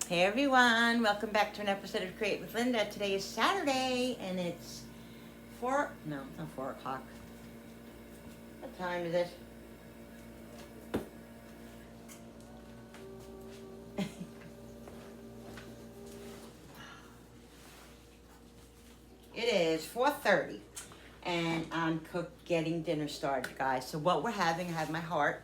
Hey everyone, welcome back to an episode of Create with Linda. Today is Saturday and it's it's not 4 o'clock. What time is it? It is 4:30 and I'm getting dinner started, guys. So what we're having, I have my heart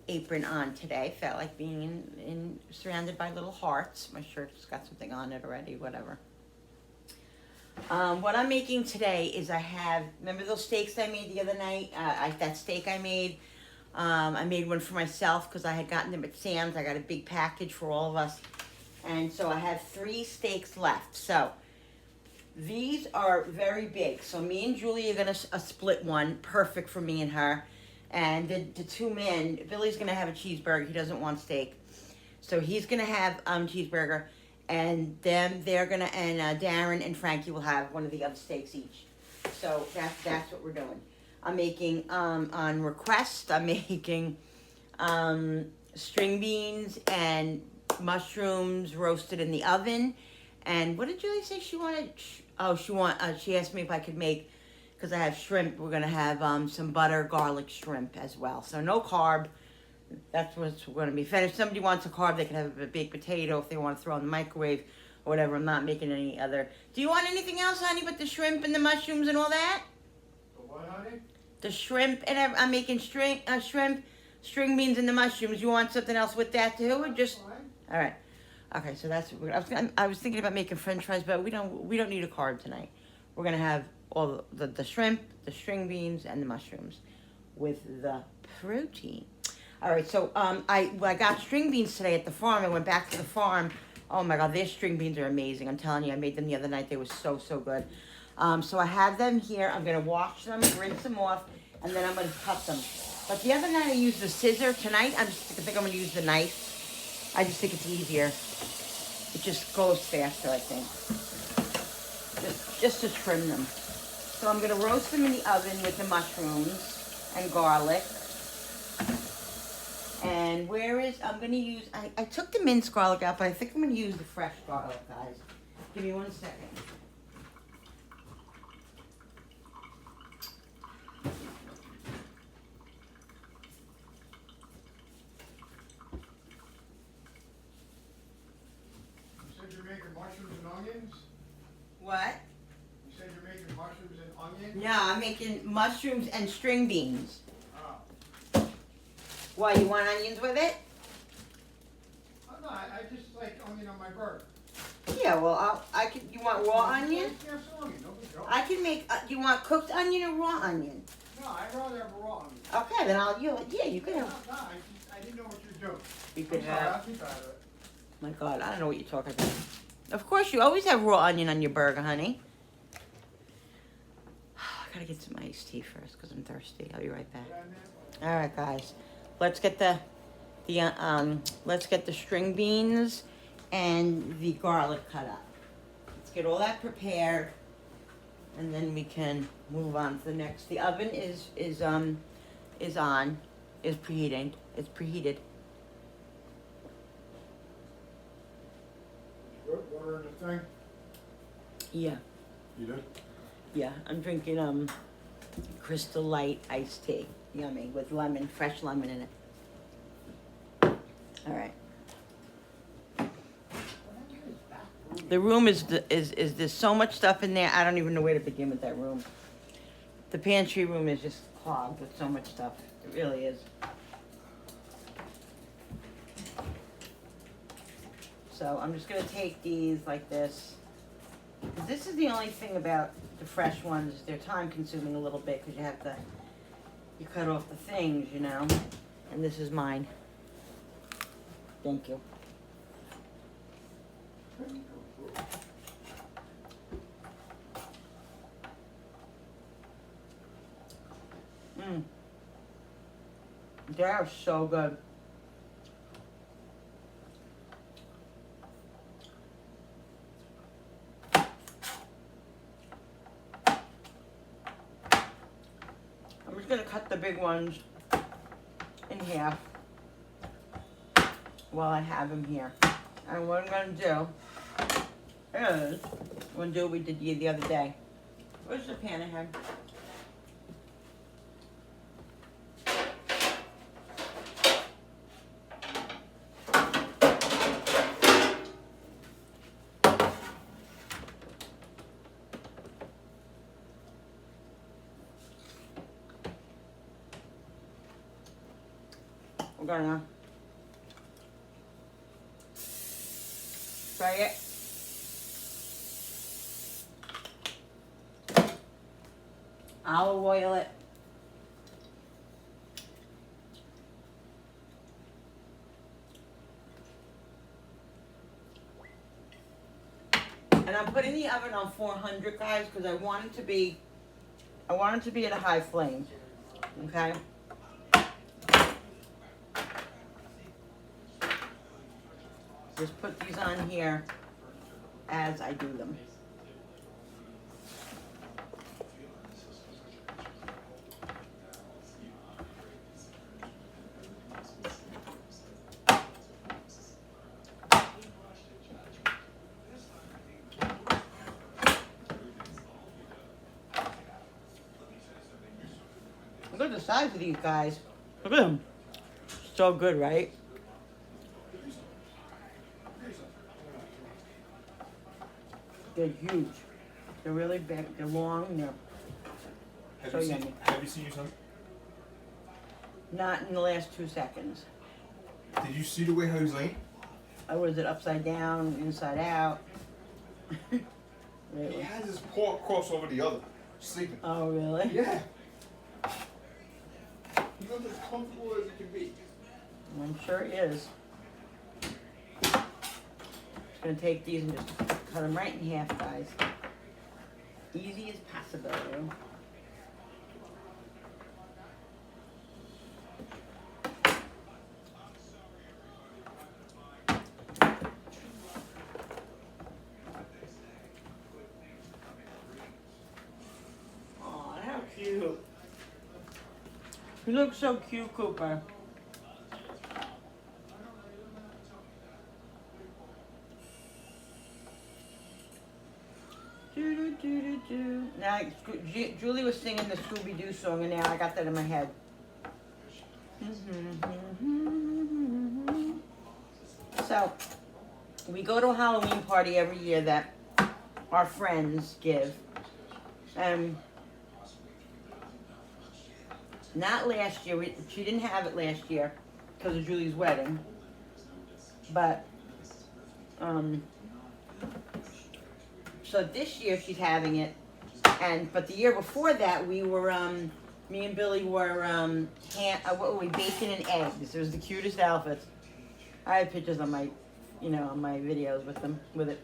apron on today. Felt like being in surrounded by little hearts. My shirt's got something on it already, whatever. What I'm making today is remember those steaks I made the other night? That steak I made one for myself because I had gotten them at Sam's. I got a big package for all of us. And so I have 3 steaks left. So these are very big. So me and Julie are going to split one, perfect for me and her. And the 2 men, Billy's going to have a cheeseburger. He doesn't want steak. So he's going to have cheeseburger. And then they're going to, and Darren and Frankie will have one of the other steaks each. So that's what we're doing. I'm making, on request, I'm making string beans and mushrooms roasted in the oven. And what did Julie say she wanted? She asked me if I could make, because I have shrimp, we're going to have some butter garlic shrimp as well. So no carb. That's what's going to be fed. If somebody wants a carb, they can have a baked potato if they want to throw in the microwave or whatever. I'm not making any other. Do you want anything else, honey, but the shrimp and the mushrooms and all that? The what, honey? The shrimp, and I'm making shrimp, string beans, and the mushrooms. You want something else with that too, or just? All right. Okay, so that's what I was thinking about making French fries, but we don't need a carb tonight. We're gonna have all the shrimp, the string beans, and the mushrooms with the protein. All right, so I got string beans today at the farm. I went back to the farm. Oh my God, their string beans are amazing. I'm telling you, I made them the other night. They were so good. So I have them here. I'm gonna wash them, rinse them off, and then I'm gonna cut them. But the other night I used the scissor. Tonight I think I'm gonna use the knife. I just think it's easier. It just goes faster, I think. Just to trim them. So I'm gonna roast them in the oven with the mushrooms and garlic. And I'm gonna use, I took the minced garlic out, but I think I'm gonna use the fresh garlic, guys. Give me 1 second. You said you're making mushrooms and onions? What? You said you're making mushrooms and onions? No, I'm making mushrooms and string beans. Oh. Why, you want onions with it? Oh, no, I just like onion on my burger. Yeah, well, you want raw onion? Yeah, some onion, no big deal. I can make, you want cooked onion or raw onion? No, I'd rather have a raw onion. Okay, then you can No, have, I didn't know what you were doing. you could I'm sorry, have, I'll keep out of it. my God, I don't know what you're talking about. Of course, you always have raw onion on your burger, honey. I gotta get some iced tea first, because I'm thirsty. I'll be right back. All right, guys, let's get the string beans and the garlic cut up. Let's get all that prepared, and then we can move on to the next. The oven is preheating. It's preheated. Water in the thing? Yeah, You did? yeah. I'm drinking Crystal Light iced tea. Yummy, with lemon, fresh lemon in it. All right. The room is there's so much stuff in there. I don't even know where to begin with that room. The pantry room is just clogged with so much stuff. It really is. So I'm just gonna take these like this. This is the only thing about the fresh ones. They're time consuming a little bit because you cut off the things, you know. And this is mine. Thank you. They are so good. I'm just gonna cut the big ones in half while I have them here. And what I'm gonna do is, I'm gonna do what we did the other day. Where's the pan I had? We're gonna fry it. Olive oil it. And I'm putting the oven on 400, guys, because I want it to be at a high flame. Okay? Just put these on here as I do them. Look at the size of these guys. Look at them. So good, right? They're huge. They're really big. They're long. And they're so yummy. Have you seen your son? Not in the last 2 seconds. Did you see the way how he's laying? Was it upside down, inside out? He Really? has his paw crossed over the other, sleeping. Oh, really? Yeah. He looks as comfortable as it can be. I'm sure it is. Just gonna take these and just cut them right in half, guys. Easy as possible. Oh, how cute. You look so cute, Cooper. Now, Julie was singing the Scooby-Doo song, and now I got that in my head. So, we go to a Halloween party every year that our friends give. Not last year. She didn't have it last year because of Julie's wedding. But, so this year she's having it, but the year before that we were me and Billy were what were we, bacon and eggs. It was the cutest outfits. I have pictures on my, on my videos with it.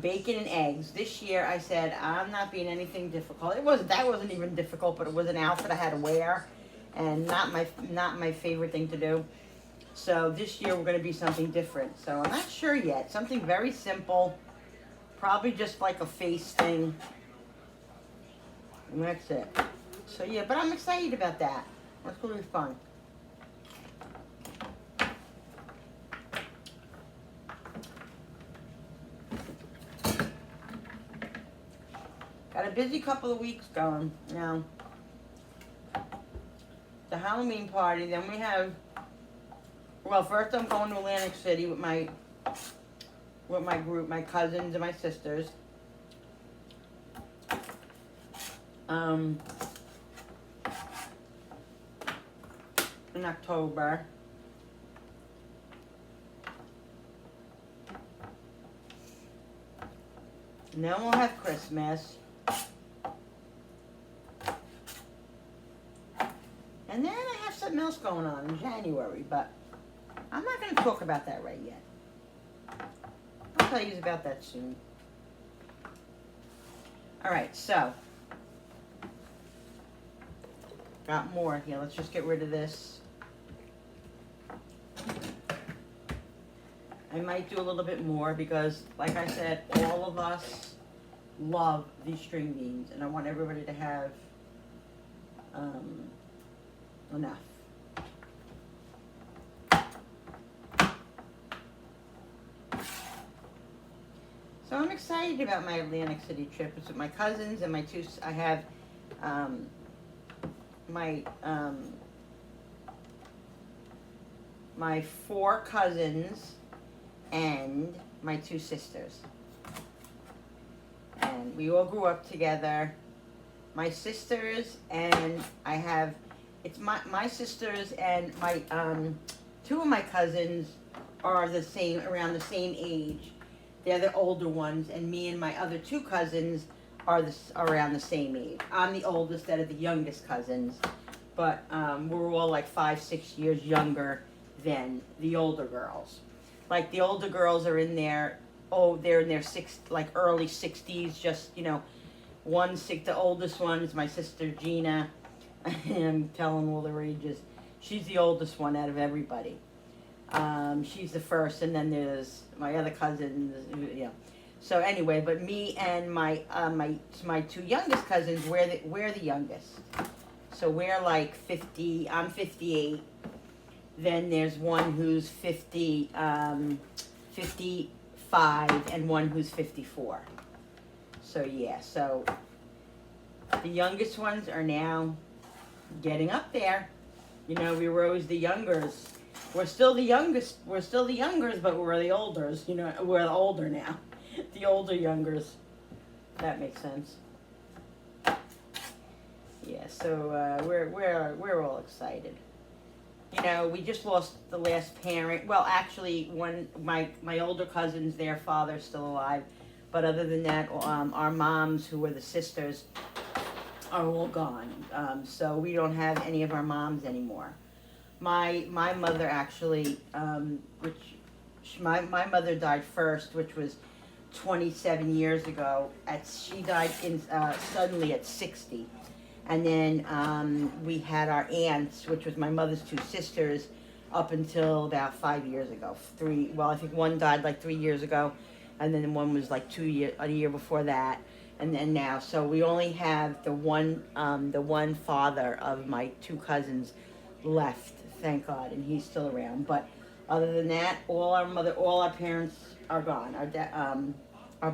Bacon and eggs. This year I said I'm not being anything difficult. That wasn't even difficult, but it was an outfit I had to wear, and not my favorite thing to do. So this year we're going to be something different. So I'm not sure yet. Something very simple. Probably just like a face thing. And that's it. So yeah, but I'm excited about that. That's going to be fun. Got a busy couple of weeks going now. The Halloween party, then we have. Well, first I'm going to Atlantic City with my group, my cousins and my sisters. In October. And then we'll have Christmas. And then I have something else going on in January, but I'm not going to talk about that right yet. I'll tell you about that soon. Alright, so. Got more here. Let's just get rid of this. I might do a little bit more because, like I said, all of us love these string beans. And I want everybody to have enough. So I'm excited about my Atlantic City trip. It's with my cousins and my I have my my 4 cousins and my 2 sisters. And we all grew up together. My sisters and I have, it's my sisters and my 2 of my cousins are around the same age. They're the older ones, and me and my other 2 cousins are around the same age. I'm the oldest out of the youngest cousins, but we're all like 5-6 years younger than the older girls. Like the older girls are in their, they're in their early 60s, just, you know, the oldest one is my sister Gina. I'm telling all their ages. She's the oldest one out of everybody. She's the first, and then there's my other cousins, you know. So anyway, but me and my 2 youngest cousins, we're the youngest. So we're like 50. I'm 58. Then there's one who's 55, and one who's 54. So yeah, so the youngest ones are now getting up there. You know, we were always the youngers. We're still the youngest. We're still the youngers, but we're the olders. You know, we're older now. The older youngers. That makes sense. Yeah. So we're all excited. You know, we just lost the last parent. Well, actually, my older cousins, their father's still alive, but other than that, our moms, who were the sisters, are all gone. So we don't have any of our moms anymore. My mother actually, my mother died first, which was 27 years ago. She died suddenly at 60. And then we had our aunts, which was my mother's 2 sisters, up until about 5 years ago. I think one died like 3 years ago, and then one was like a year before that, and then now. So we only have the one father of my 2 cousins left, thank God, and he's still around. But other than that, all our parents are gone.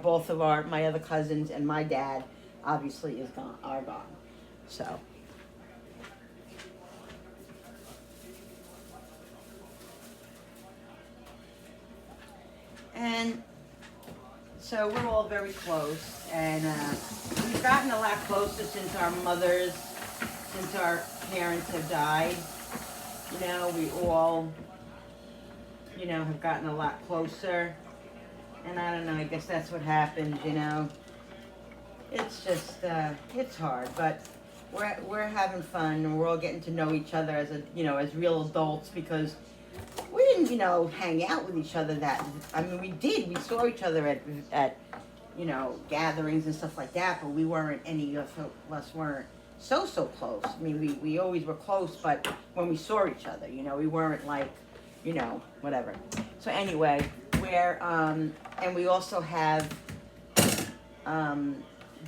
Both of my other cousins and my dad, obviously, are gone. So. And so we're all very close, and we've gotten a lot closer since our parents have died. You know, we all, you know, have gotten a lot closer. And I don't know, I guess that's what happens, you know. It's just, it's hard, but we're having fun, and we're all getting to know each other as real adults, because we didn't, you know, hang out with each other we did. We saw each other at you know, gatherings and stuff like that, but any of us weren't so close. I mean, we always were close, but when we saw each other, you know, we weren't like, you know, whatever. So anyway, and we also have,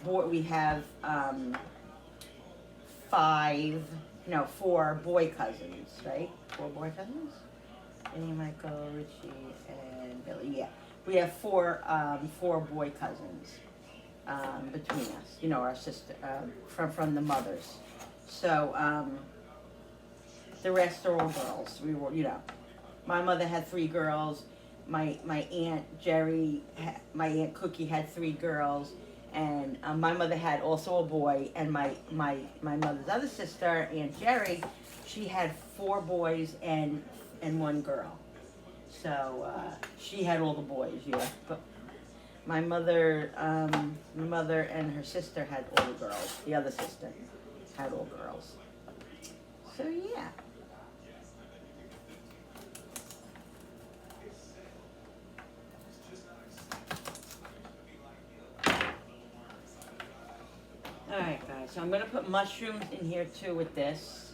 we have 4 boy cousins, right? 4 boy cousins? Annie, Michael, Richie, and Billy. Yeah, we have 4 boy cousins between us. You know, our sister from the mothers. So the rest are all girls. We were, you know, my mother had 3 girls. My aunt Jerry, my aunt Cookie had 3 girls, and my mother had also a boy. And my mother's other sister, Aunt Jerry, she had 4 boys and 1 girl. So she had all the boys, yeah. But my mother and her sister had all the girls. The other sister had all girls. So yeah. Alright guys, so I'm going to put mushrooms in here too with this.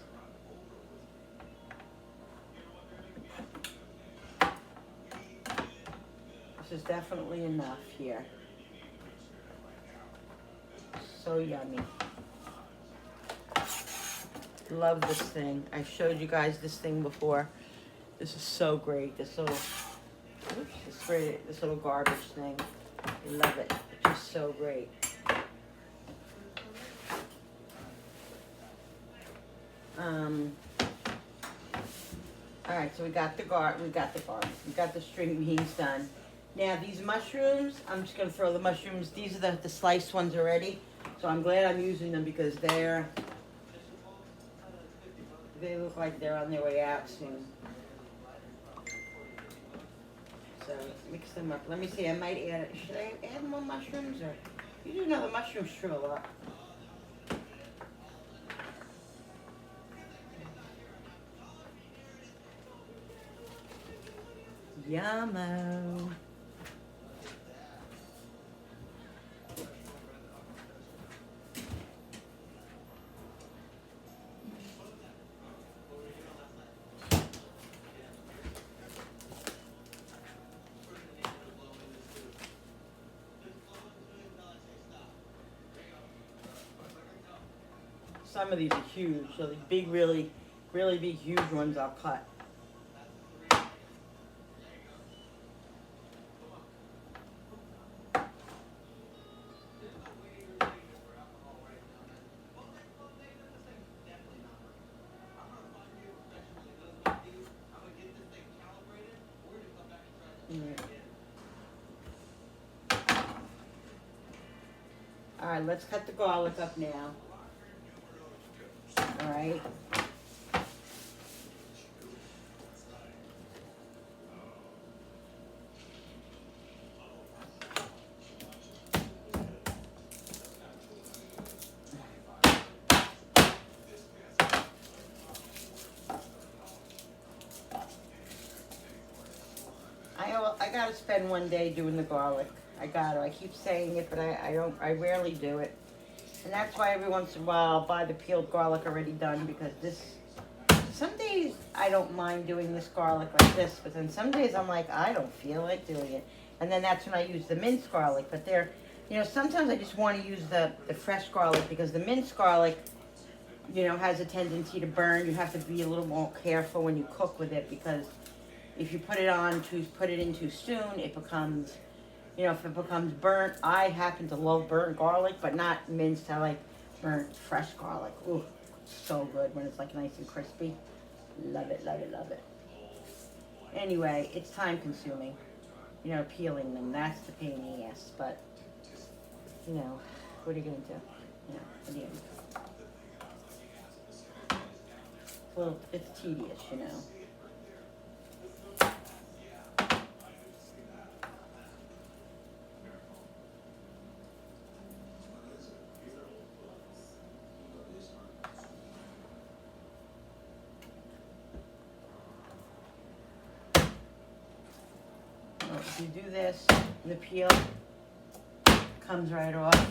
This is definitely enough here. So yummy. Love this thing. I showed you guys this thing before. This is so great. This little garbage thing Love it. It's just so great. All right, so we got the string beans done. Now these mushrooms, I'm just gonna throw the mushrooms. These are the sliced ones already. So I'm glad I'm using them because they look like they're on their way out soon. So mix them up. Let me see. I might add. Should I add more mushrooms or? You do know the mushrooms shrivel up. Yummo. Some of these are huge, so the big, really big, huge ones I'll cut. All right, let's cut the garlic up now. All right. I gotta spend one day doing the garlic. I gotta. I keep saying it, but I don't. I rarely do it. And that's why every once in a while I'll buy the peeled garlic already done because some days I don't mind doing this garlic like this, but then some days I'm like, I don't feel like doing it. And then that's when I use the minced garlic. But sometimes I just want to use the fresh garlic because the minced garlic, has a tendency to burn. You have to be a little more careful when you cook with it because if you put it in too soon, it becomes, if it becomes burnt. I happen to love burnt garlic, but not minced. I like burnt fresh garlic. Ooh, so good when it's like nice and crispy. Love it, love it, love it. Anyway, it's time consuming. Peeling them, that's the pain in the ass. But, what are you going to do? What are you gonna do? It's tedious, If you do this, the peel comes right off.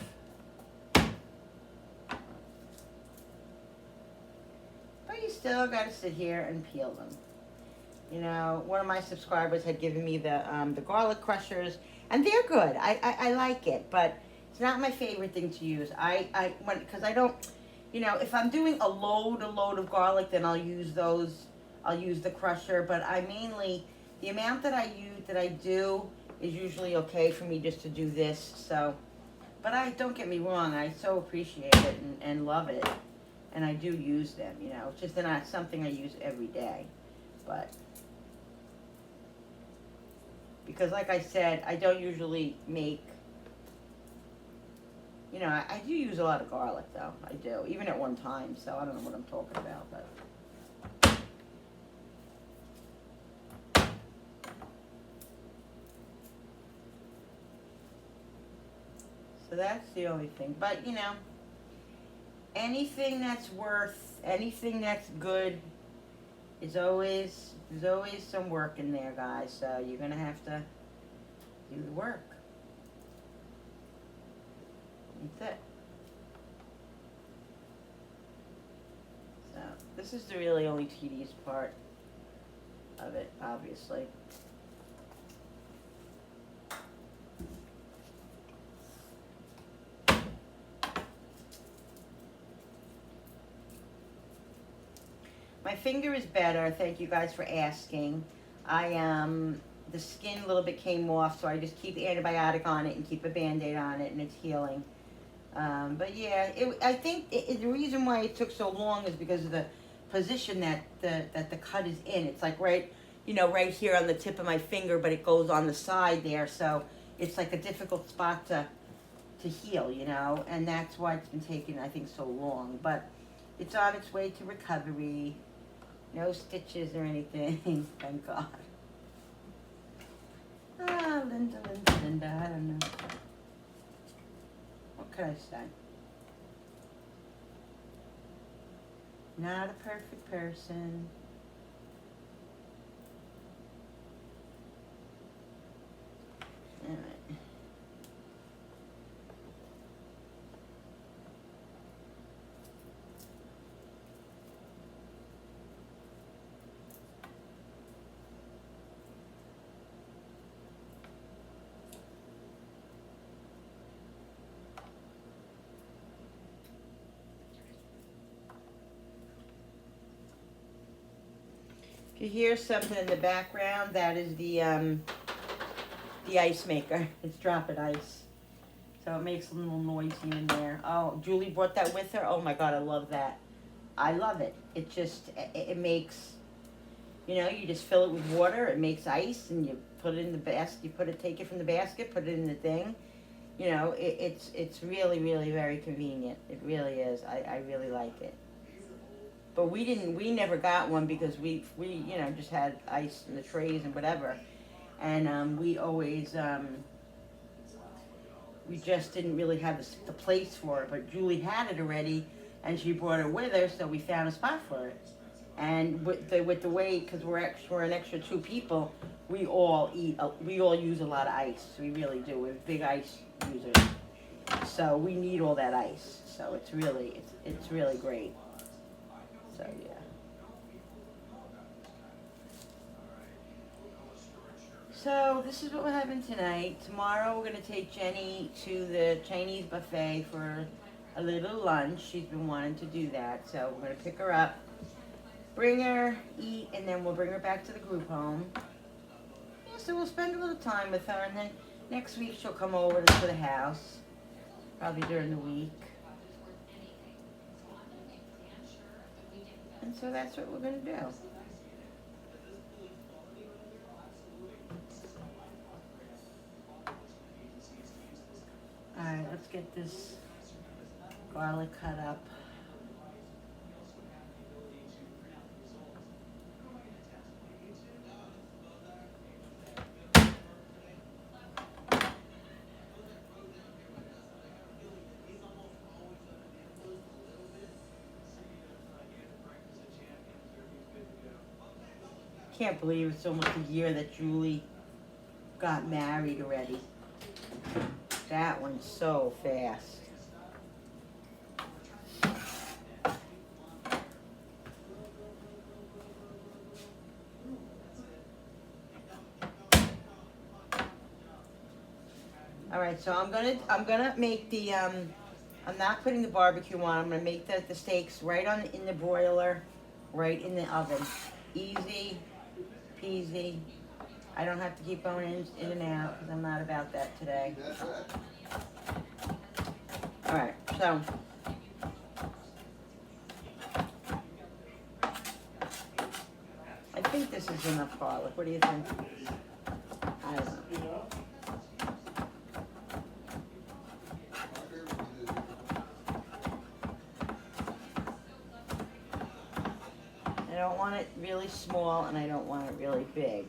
But you still got to sit here and peel them. One of my subscribers had given me the garlic crushers, and they're good. I like it, but it's not my favorite thing to use. Because I don't, if I'm doing a load of garlic, then I'll use those. I'll use the crusher, but the amount that I do is usually okay for me just to do this. So, but don't get me wrong, I so appreciate it and love it, and I do use them. It's just not something I use every day, but because like I said, I don't usually make. I do use a lot of garlic though. I do, even at one time. So I don't know what I'm talking about, but. So that's the only thing. But, anything that's good there's always some work in there, guys. So you're going to have to do the work. That's it. So this is the really only tedious part of it, obviously. My finger is better. Thank you guys for asking. I the skin a little bit came off, so I just keep antibiotic on it and keep a Band-Aid on it, and it's healing. But yeah, I think the reason why it took so long is because of the position that the cut is in. It's like right, right here on the tip of my finger, but it goes on the side there, so it's like a difficult spot to heal, and that's why it's been taking, I think, so long. But it's on its way to recovery. No stitches or anything, thank God. Ah, Linda, I don't know. What can I say? Not a perfect person. Alright. If you hear something in the background, that is the ice maker. It's dropping ice. So it makes a little noise here and there. Oh, Julie brought that with her. Oh my God, I love that. I love it. It just, it makes, you just fill it with water. It makes ice, and you put it in the basket. Take it from the basket, put it in the thing. It's really, really very convenient. It really is. I really like it. But we never got one because we just had ice in the trays and whatever. And we always, we just didn't really have the place for it. But Julie had it already, and she brought it with her, so we found a spot for it. And with the way, because we're an extra 2 people, we all use a lot of ice. We really do. We're big ice users. So we need all that ice. So it's really great. So yeah. So this is what we're having tonight. Tomorrow we're gonna take Jenny to the Chinese buffet for a little lunch. She's been wanting to do that, so we're gonna pick her up, bring her, eat, and then we'll bring her back to the group home. Yeah, so we'll spend a little time with her, and then next week she'll come over to the house, probably during the week. And so that's what we're gonna do. Alright, let's get this garlic cut up. Can't believe it's almost a year that Julie got married already. That went so fast. All right, so I'm gonna make the I'm not putting the barbecue on. I'm gonna make the steaks right in the broiler, right in the oven. Easy peasy. I don't have to keep going in and out because I'm not about that today. All right, so I think this is enough garlic. What do you think? I don't know. I don't want it really small, and I don't want it really big.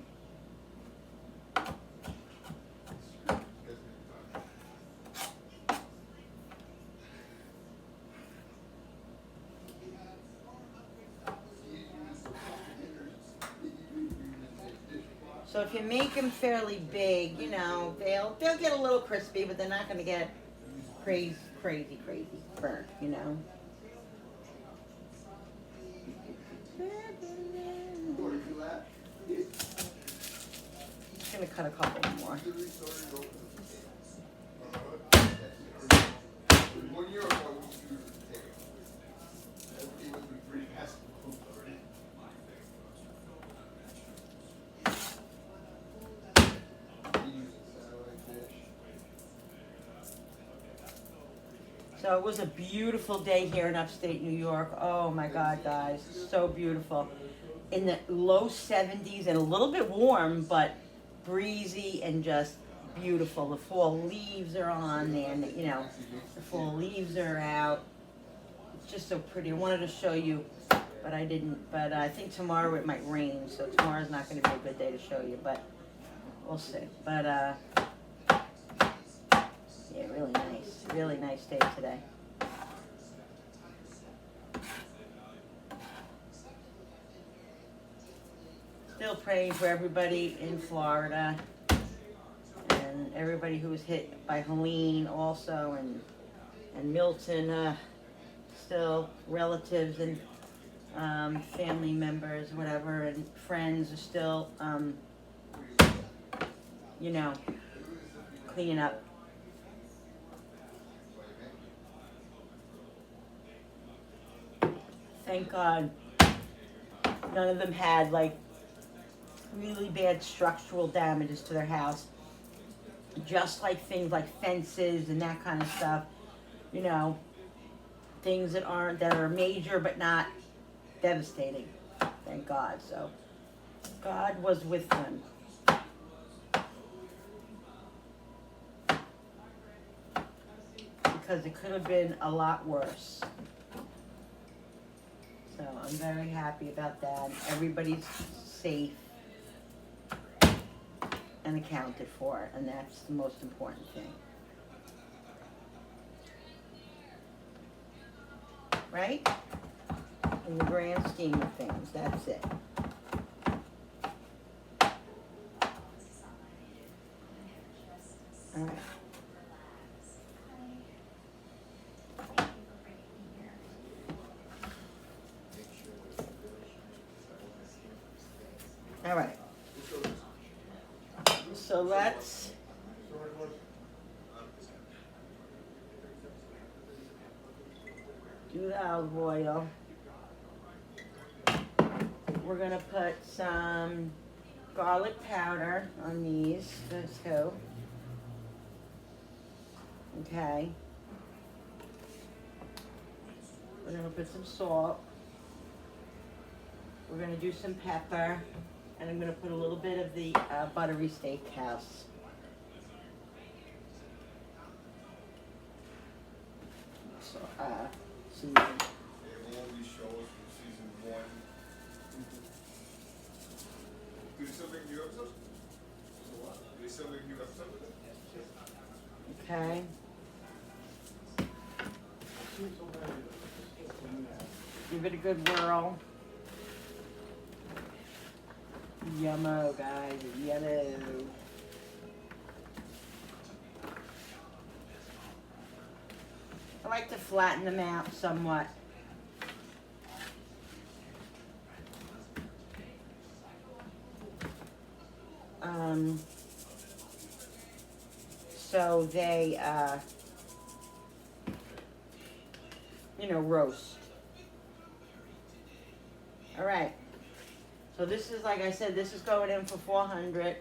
So if you make them fairly big, they'll get a little crispy, but they're not going to get crazy burnt, Just going to cut a couple more. So it was a beautiful day here in upstate New York. Oh my God, guys, so beautiful. In the low 70s and a little bit warm, but breezy and just beautiful. The fall leaves are on and the fall leaves are out. It's just so pretty. I wanted to show you, but I didn't. But I think tomorrow it might rain, so tomorrow's not going to be a good day to show you, but we'll see. But yeah, really nice day today. Still praying for everybody in Florida and everybody who was hit by Helene also, and Milton, still relatives and family members, whatever, and friends are still, cleaning up. Thank God none of them had really bad structural damages to their house. Just like things like fences and that kind of stuff, things that are major but not devastating. Thank God. So God was with them. Because it could have been a lot worse. So I'm very happy about that. Everybody's safe and accounted for, and that's the most important thing. Right? In the grand scheme of things, that's it. All right. All right. So let's do the olive oil. We're gonna put some garlic powder on those two. Okay. We're gonna put some salt. We're gonna do some pepper. And I'm going to put a little bit of the buttery steakhouse. So, season. All these shows from season 1. Do they still make new episodes? Do they still make new episodes? Okay. Give it a good whirl. Yummo, guys, yummo. I like to flatten them out somewhat. So they, roast. All right. So this is, like I said, this is going in for 400.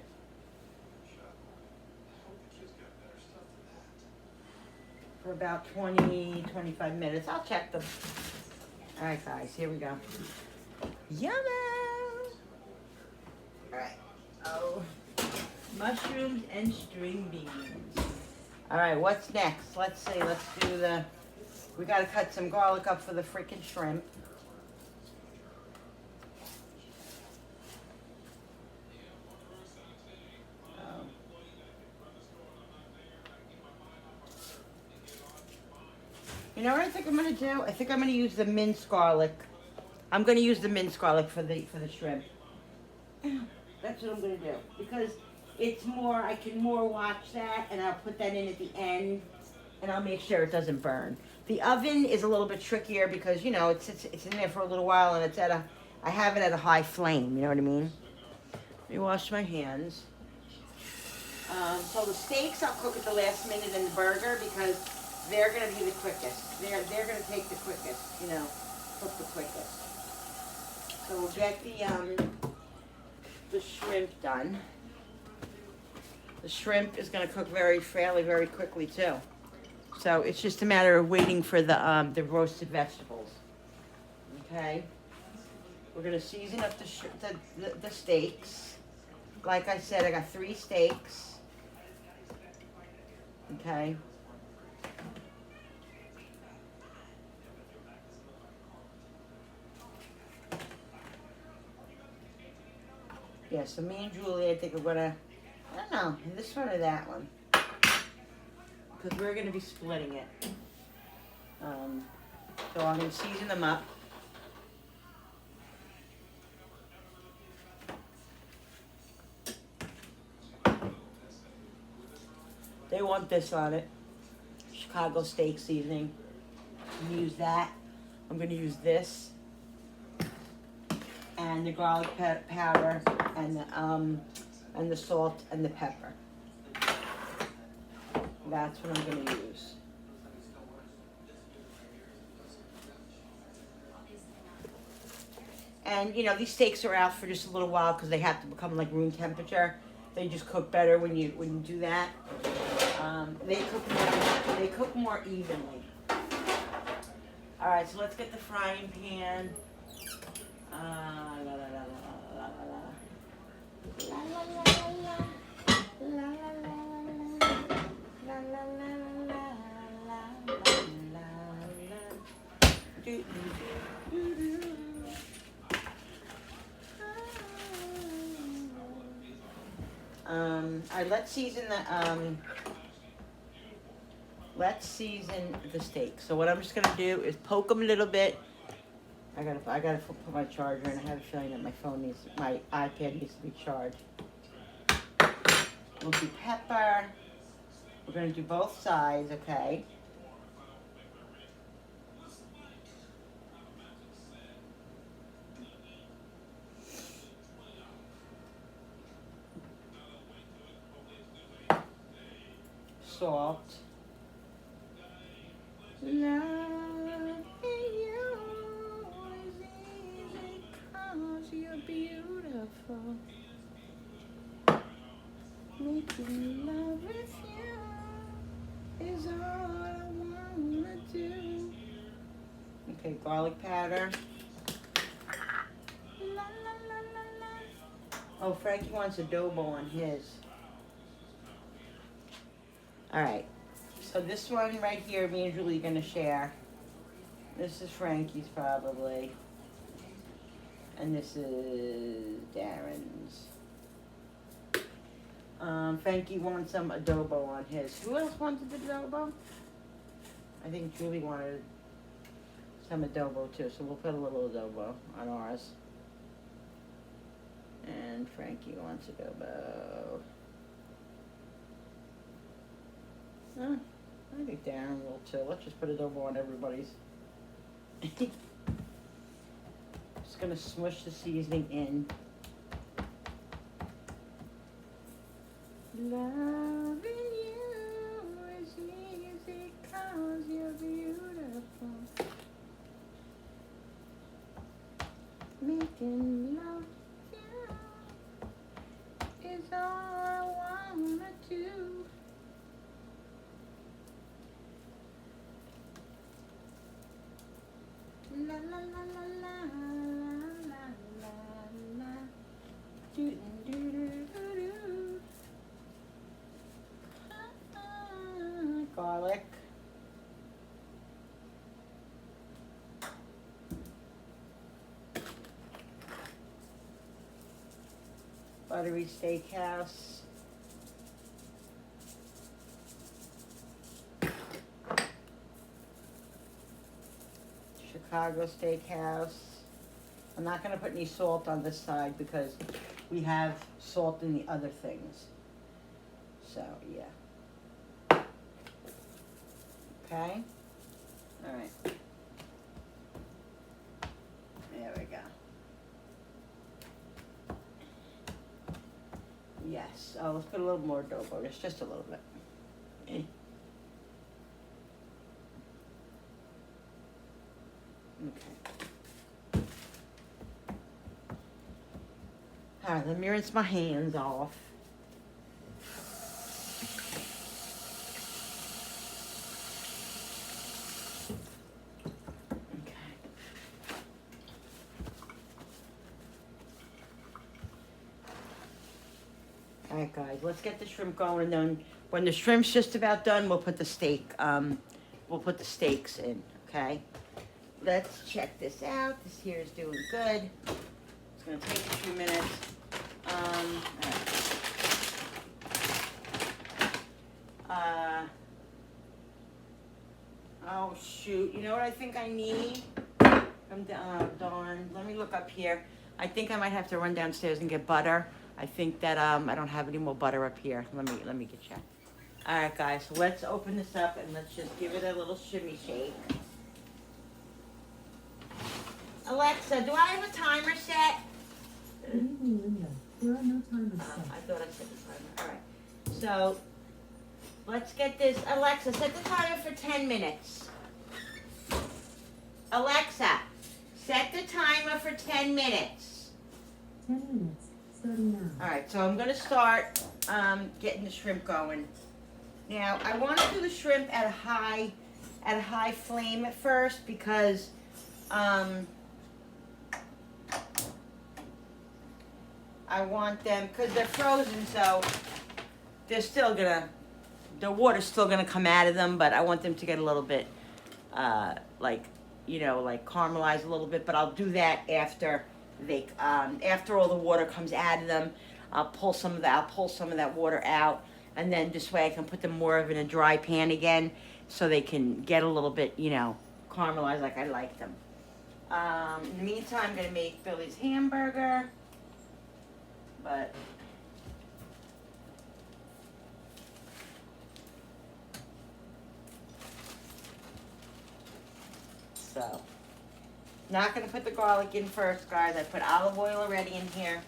For about 20, 25 minutes. I'll check them. All right, guys, here we go. Yummy! All right. Oh, mushrooms and string beans. All right, what's next? Let's see. Let's do we got to cut some garlic up for the freaking shrimp. You know what I think I'm gonna do? I think I'm gonna use the minced garlic. I'm gonna use the minced garlic for the shrimp. That's what I'm gonna do because it's more. I can more watch that, and I'll put that in at the end, and I'll make sure it doesn't burn. The oven is a little bit trickier because it's in there for a little while, and I have it at a high flame. You know what I mean? Let me wash my hands. So the steaks I'll cook at the last minute in the burger because they're going to be the quickest. They're going to take the quickest, cook the quickest. So we'll get the shrimp done. The shrimp is going to cook very quickly too. So it's just a matter of waiting for the roasted vegetables. Okay. We're gonna season up the steaks. Like I said, I got 3 steaks. Okay. Yeah, so me and Julie, I think we're gonna, I don't know, this one or that one. Because we're gonna be splitting it. So I'm gonna season them up. They want this on it. Chicago steak seasoning. I'm gonna use that. I'm gonna use this. And the garlic powder and the salt and the pepper. That's what I'm gonna use. And you know, these steaks are out for just a little while because they have to become like room temperature. They just cook better when you do that. They cook more evenly. All right, so let's get the frying pan. All right, let's season the steak. So what I'm just gonna do is poke them a little bit. I gotta put my charger in. I have a feeling that my iPad needs to be charged. We'll do pepper. We're gonna do both sides, okay? Salt. Loving you is easy 'cause you're beautiful. Making love with you is all I wanna do. Okay, garlic powder. La, la, la, la, la. Oh, Frankie wants adobo on his. All right. So this one right here, me and Julie are gonna share. This is Frankie's probably. And this is Darren's. Frankie wants some adobo on his. Who else wanted the adobo? I think Julie wanted some adobo too, so we'll put a little adobo on ours. And Frankie wants adobo. I think Darren will too. Let's just put adobo on everybody's. Just gonna smush the seasoning in. Loving you is easy 'cause you're beautiful. Making love with you is all I wanna do. La la la la la la la la. Do do do do do. Garlic. Buttery steakhouse. Chicago steakhouse. I'm not going to put any salt on this side because we have salt in the other things. So, yeah. Okay? Alright. There we go. Yes. Oh, let's put a little more adobo. Just a little bit. Okay. Alright, let me rinse my hands off. All right, guys, let's get the shrimp going, and then when the shrimp's just about done, we'll put the steak. We'll put the steaks in. Okay. Let's check this out. This here is doing good. It's gonna take a few minutes. All right. Oh shoot! You know what I think I need? Darn. Let me look up here. I think I might have to run downstairs and get butter. I think that I don't have any more butter up here. Let me get checked. All right, guys. So let's open this up and let's just give it a little shimmy shake. Alexa, do I have a timer set? Good evening, Linda. There are no timers set. I thought I set the timer. All right. So let's get this. Alexa, set the timer for 10 minutes. Alexa, set the timer for 10 minutes. 10 minutes, starting now. All right, so I'm gonna start getting the shrimp going. Now I want to do the shrimp at a high flame at first because I want them, because they're frozen, so they're still gonna, the water's still gonna come out of them, but I want them to get a little bit, like caramelized a little bit, but I'll do that after they, after all the water comes out of them. I'll pull some of that water out, and then this way I can put them more of in a dry pan again, so they can get a little bit, caramelized like I like them. In the meantime, I'm gonna make Billy's hamburger. But so, not gonna put the garlic in first, guys. I put olive oil already in here.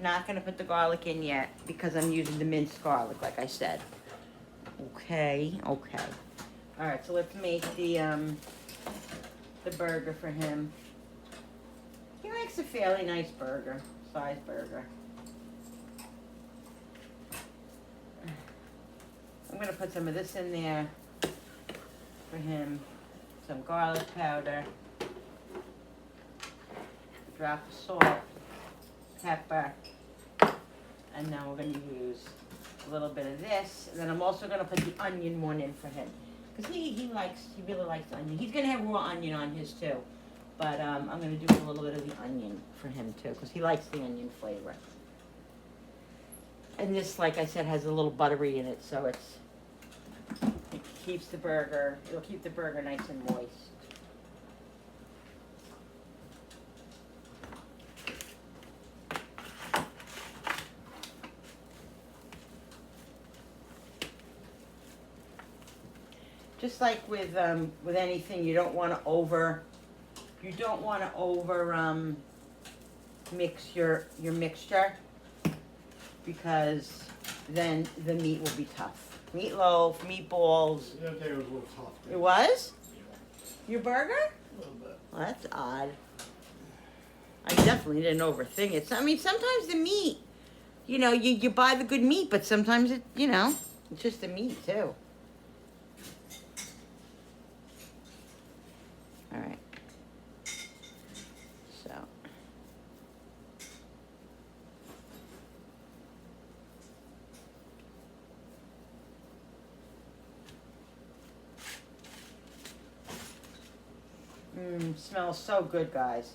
Not gonna put the garlic in yet because I'm using the minced garlic, like I said. Okay. All right, so let's make the burger for him. He likes a fairly nice burger. Size burger. I'm gonna put some of this in there for him. Some garlic powder. A drop of salt, pepper, and then we're gonna use a little bit of this. And then I'm also gonna put the onion one in for him because he really likes onion. He's gonna have raw onion on his too. But I'm going to do a little bit of the onion for him too, because he likes the onion flavor. And this, like I said, has a little buttery in it, so it keeps the burger, it'll keep the burger nice and moist. Just like with anything, you don't want to over mix your mixture, because then the meat will be tough. Meatloaf, meatballs. The other day was a little tough. It was? Your burger? A little bit. Well, that's odd. I definitely didn't overthink it. I mean, sometimes the meat, you buy the good meat, but sometimes it's just the meat too. All right. So. Smells so good, guys.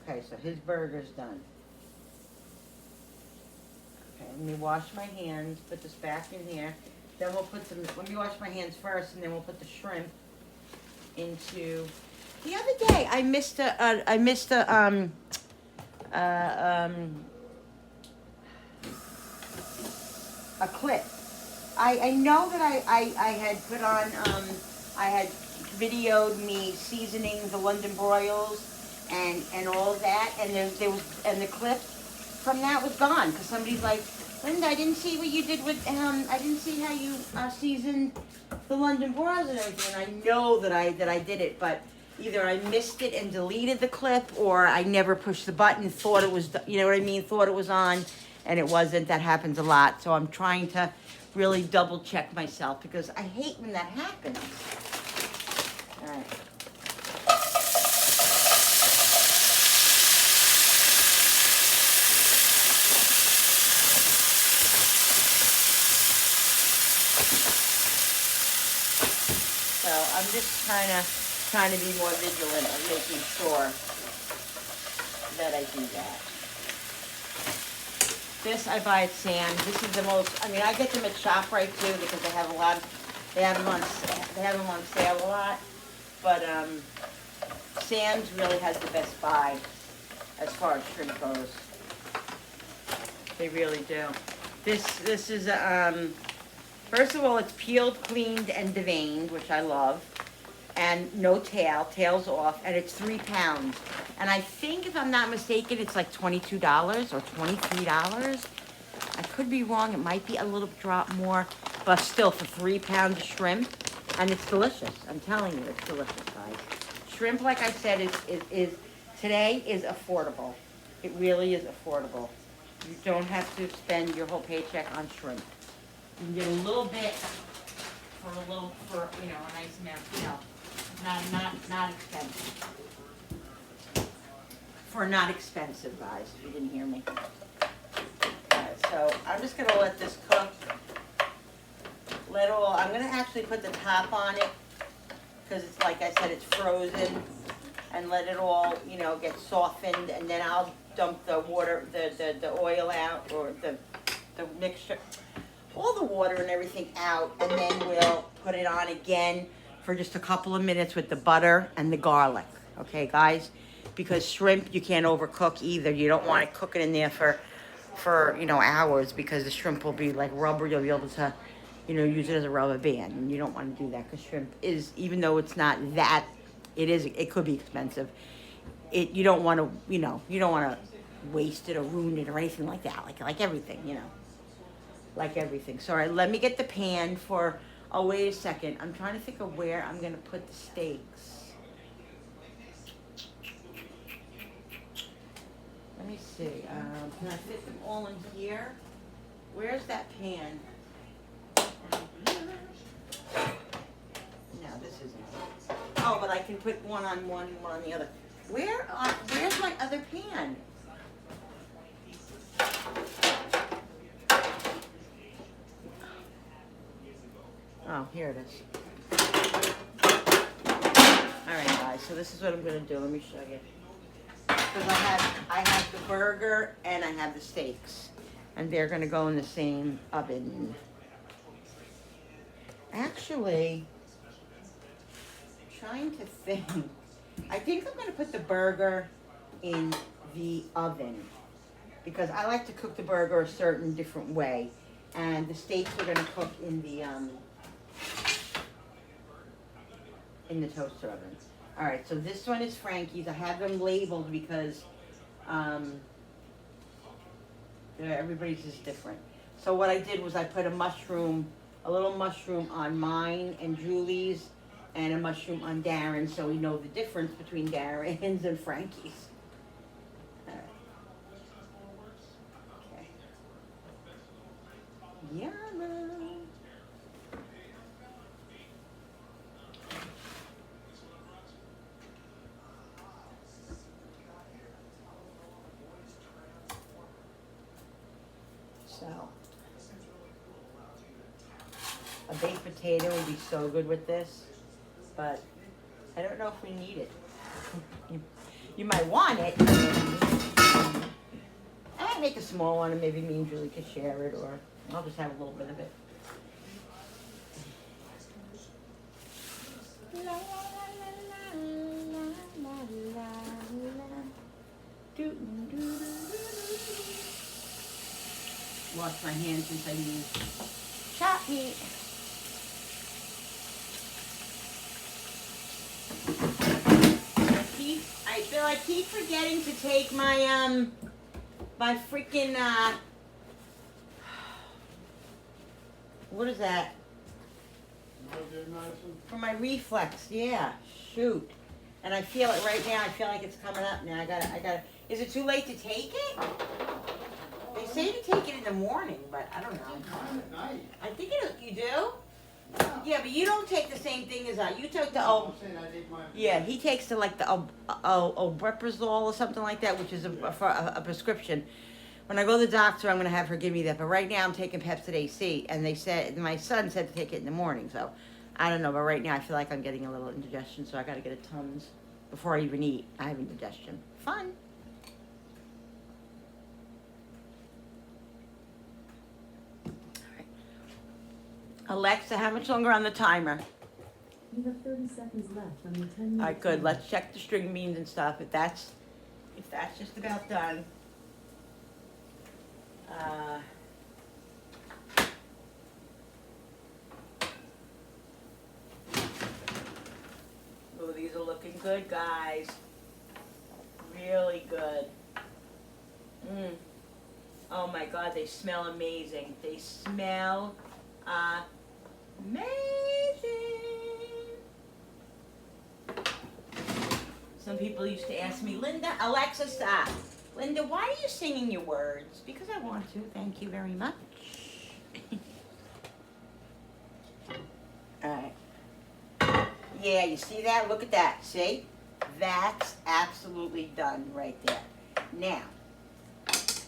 Okay, so his burger's done. Okay, let me wash my hands, put this back in here. Then we'll put let me wash my hands first, and then we'll put the shrimp into. The other day, I missed a clip. I know that I had put on, I had videoed me seasoning the London broils and all of that, and the clip from that was gone, because somebody's like, Linda, I didn't see what you did with, I didn't see how you seasoned the London broils and everything, and I know that I did it, but either I missed it and deleted the clip, or I never pushed the button, thought it was, thought it was on, and it wasn't. That happens a lot, so I'm trying to really double check myself, because I hate when that happens. All right. I'm just trying to be more vigilant of making sure that I do that. This I buy at Sam's. This is the most, I mean, I get them at ShopRite too because they have a lot, they have them on sale a lot. But Sam's really has the best buy as far as shrimp goes. They really do. This is first of all, it's peeled, cleaned, and deveined, which I love, and no tail, tail's off, and it's 3 pounds. And I think, if I'm not mistaken, it's like $22 or $23. I could be wrong. It might be a little drop more, but still, for 3 pounds of shrimp, and it's delicious. I'm telling you, it's delicious, guys. Shrimp, like I said, is today is affordable. It really is affordable. You don't have to spend your whole paycheck on shrimp. You can get a little bit for a nice amount, not expensive. For not expensive, guys, if you didn't hear me. Alright, so I'm just gonna let this cook. I'm gonna actually put the top on it, because it's, like I said, it's frozen, and let it all, get softened, and then I'll dump the water, the oil out, or the mixture, all the water and everything out, and then we'll put it on again for just a couple of minutes with the butter and the garlic. Okay, guys? Because shrimp, you can't overcook either. You don't want to cook it in there for hours, because the shrimp will be like rubber. You'll be able to, use it as a rubber band, and you don't want to do that, because shrimp is, even though it's not that, it could be expensive. You don't want to, you don't want to waste it or ruin it or anything like that. Like everything, like everything. So, all right, let me get the pan for. Oh, wait a second. I'm trying to think of where I'm gonna put the steaks. Let me see. Can I fit them all in here? Where's that pan? No, this isn't. Oh, but I can put one on one on the other. Where's my other pan? Oh, here it is. All right, guys. So this is what I'm gonna do. Let me show you. Because I have the burger and I have the steaks, and they're gonna go in the same oven. Actually, trying to think. I think I'm gonna put the burger in the oven, because I like to cook the burger a certain different way, and the steaks are gonna cook in the toaster oven. All right, so this one is Frankie's. I have them labeled because everybody's is different. So what I did was I put a little mushroom on mine and Julie's, and a mushroom on Darren's, so we know the difference between Darren's and Frankie's. All right. Okay. Yum. So, a baked potato would be so good with this, but I don't know if we need it. You might want it. I might make a small one, and maybe me and Julie could share it, or I'll just have a little bit of it. La, la, la, la, la, la, la, la. Do, do, do, do, do. Wash my hands since I used chop meat. I keep forgetting to take my my freaking what is that? For my reflex, yeah. Shoot. And I feel it right now. I feel like it's coming up now. I gotta. Is it too late to take it? They say to take it in the morning, but I don't know. At night. I think you do. Yeah, but you don't take the same thing as I. You took the yeah, he takes the omeprazole or something like that, which is a prescription. When I go to the doctor, I'm gonna have her give me that. But right now, I'm taking Pepsid AC, and they said my son said to take it in the morning, so I don't know, but right now I feel like I'm getting a little indigestion, so I gotta get a Tums before I even eat. I have indigestion. Fun. Alright. Alexa, how much longer on the timer? You have 30 seconds left on your 10-minute Alright, good. timer. Let's check the string beans and stuff. If that's just about done. Oh, these are looking good, guys. Really good. Oh my God, they smell amazing. They smell amazing. Some people used to ask me, Linda, Alexa, stop. Linda, why are you singing your words? Because I want to. Thank you very much. All right. Yeah, you see that? Look at that. See? That's absolutely done right there. Now,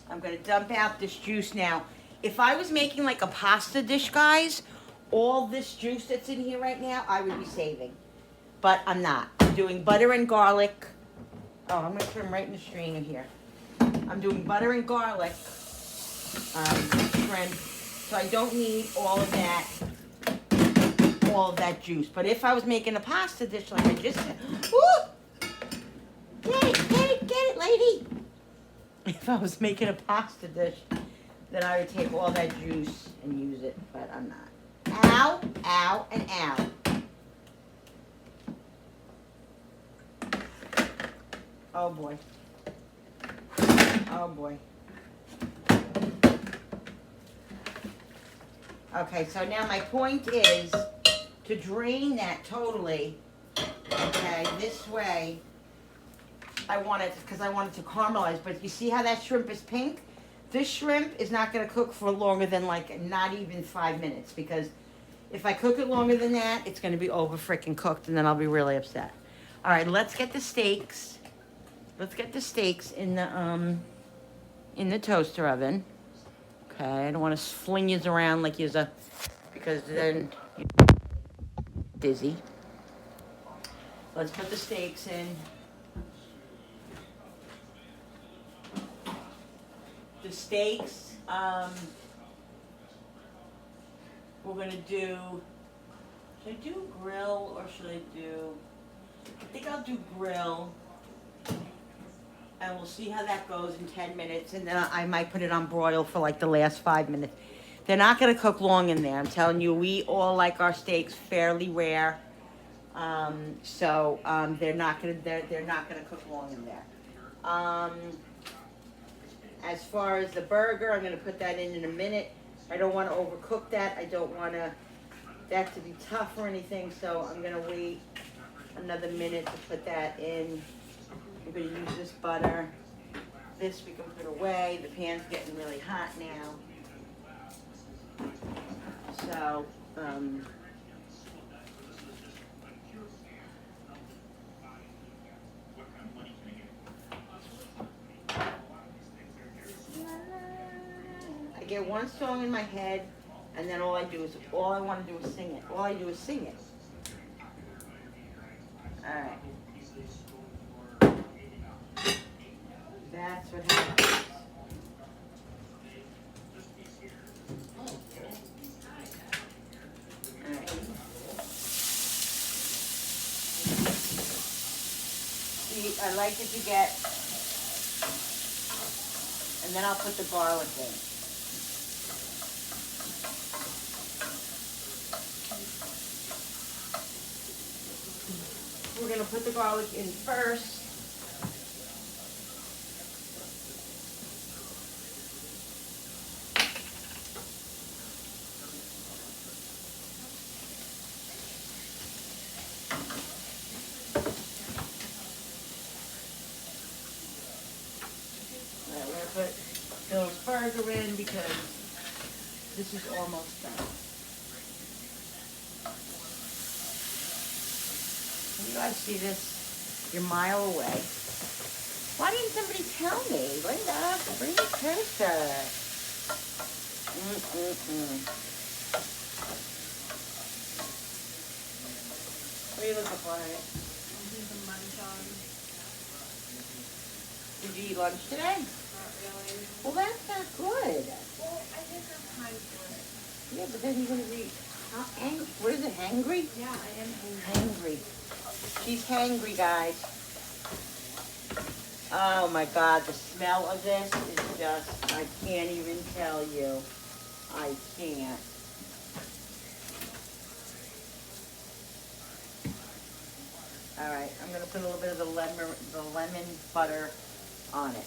I'm going to dump out this juice now. If I was making like a pasta dish, guys, all this juice that's in here right now, I would be saving. But I'm not. I'm doing butter and garlic. Oh, I'm going to put them right in the strainer here. I'm doing butter and garlic shrimp, so I don't need all of that juice. But if I was making a pasta dish like I just said, woo! Get it, lady! If I was making a pasta dish, then I would take all that juice and use it, but I'm not. Ow, ow, and ow. Oh boy. Oh boy. Okay, so now my point is to drain that totally. Okay, this way. I want it to caramelize, but you see how that shrimp is pink? This shrimp is not going to cook for longer than like not even 5 minutes, because if I cook it longer than that, it's going to be over freaking cooked, and then I'll be really upset. All right, let's get the steaks. Let's get the steaks in the toaster oven. Okay, I don't want to fling yous around like yous because then you're dizzy. Let's put the steaks in. The steaks, we're gonna do, should I do grill or should I do, I think I'll do grill. And we'll see how that goes in 10 minutes, and then I might put it on broil for like the last 5 minutes. They're not gonna cook long in there, I'm telling you. We all like our steaks fairly rare. So they're not gonna cook long in there. As far as the burger, I'm gonna put that in a minute. I don't wanna overcook that. I don't want that to be tough or anything, so I'm gonna wait another minute to put that in. We're gonna use this butter. This we can put away. The pan's getting really hot now. So, I get one song in my head, and then all I want to do is sing it. All I do is sing it. All right. That's what happens. All right. See, I like it to get, and then I'll put the garlic in. We're gonna put the garlic in first. Put Bill's burger in because this is almost done. Can you guys see this? You're a mile away. Why didn't somebody tell me? Linda, bring it closer. What are you looking for, honey? Do some munch on. Did you eat lunch today? Not really. Well, that's not good. Well, I didn't have time for it. Yeah, but then you're gonna be, what is it, hangry? Yeah, I am hungry. Hangry. She's hangry, guys. Oh my God, the smell of this is just, I can't even tell you. I can't. All right, I'm gonna put a little bit of the lemon butter on it.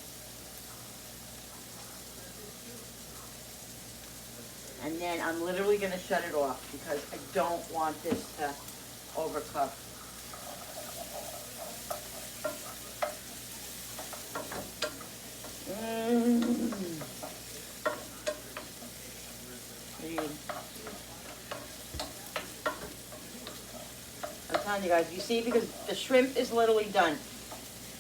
And then I'm literally gonna shut it off because I don't want this to overcook. I'm telling you guys, you see, because the shrimp is literally done.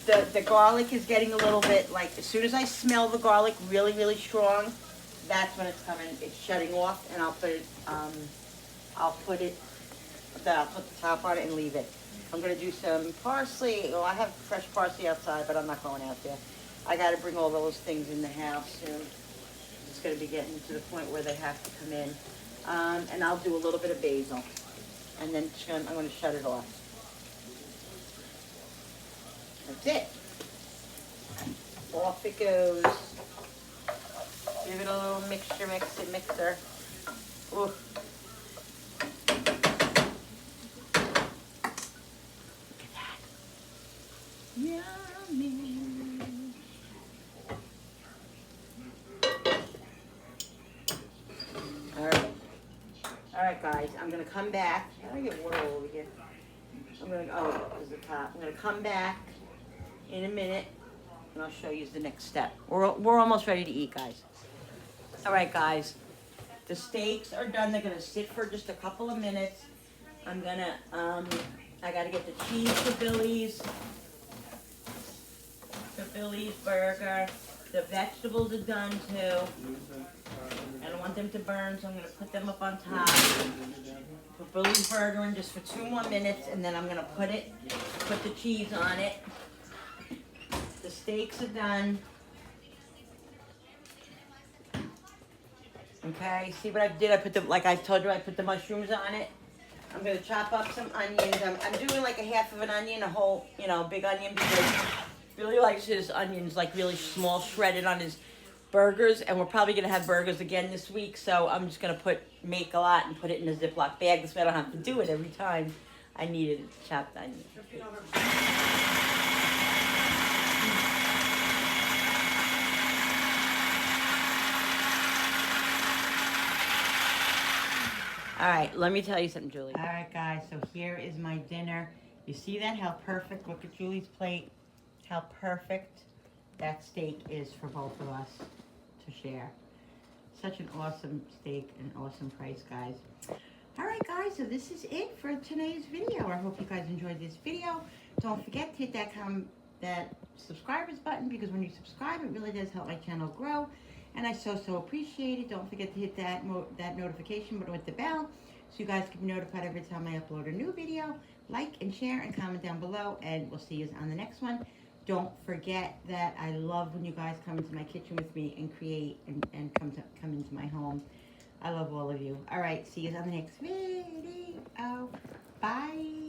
The garlic is getting a little bit, like, as soon as I smell the garlic really, really strong, that's when it's coming, it's shutting off, and I'll put the top on it and leave it. I'm gonna do some parsley. Well, I have fresh parsley outside, but I'm not going out there. I gotta bring all those things in the house soon. It's gonna be getting to the point where they have to come in. And I'll do a little bit of basil. And then I'm gonna shut it off. That's it. Off it goes. Give it a little mixer. Ooh. Look at that. Yummy. All right, guys. I'm gonna come back. How do I get water over here? There's the top. I'm gonna come back in a minute, and I'll show you the next step. We're almost ready to eat, guys. All right, guys. The steaks are done. They're gonna sit for just a couple of minutes. I'm gonna, I gotta get the cheese for Billy's burger. The vegetables are done too. I don't want them to burn, so I'm gonna put them up on top. Put Billy's burger in just for 2 more minutes, and then I'm gonna put the cheese on it. The steaks are done. Okay, see what I did? Like I told you, I put the mushrooms on it. I'm gonna chop up some onions. I'm doing like a half of an onion, a whole, big onion, because Billy likes his onions like really small, shredded on his burgers, and we're probably gonna have burgers again this week, so I'm just gonna make a lot and put it in a Ziploc bag, this way I don't have to do it every time I need a chopped onion. All right, let me tell you something, Julie. All right, guys, so here is my dinner. You see that? How perfect? Look at Julie's plate. How perfect that steak is for both of us to share. Such an awesome steak and awesome price, guys. All right, guys, so this is it for today's video. I hope you guys enjoyed this video. Don't forget to hit that subscribers button, because when you subscribe, it really does help my channel grow. And I so appreciate it. Don't forget to hit that notification button with the bell, so you guys can be notified every time I upload a new video. Like and share and comment down below, and we'll see you on the next one. Don't forget that I love when you guys come into my kitchen with me and create and come into my home. I love all of you. All right, see you on the next video. Bye.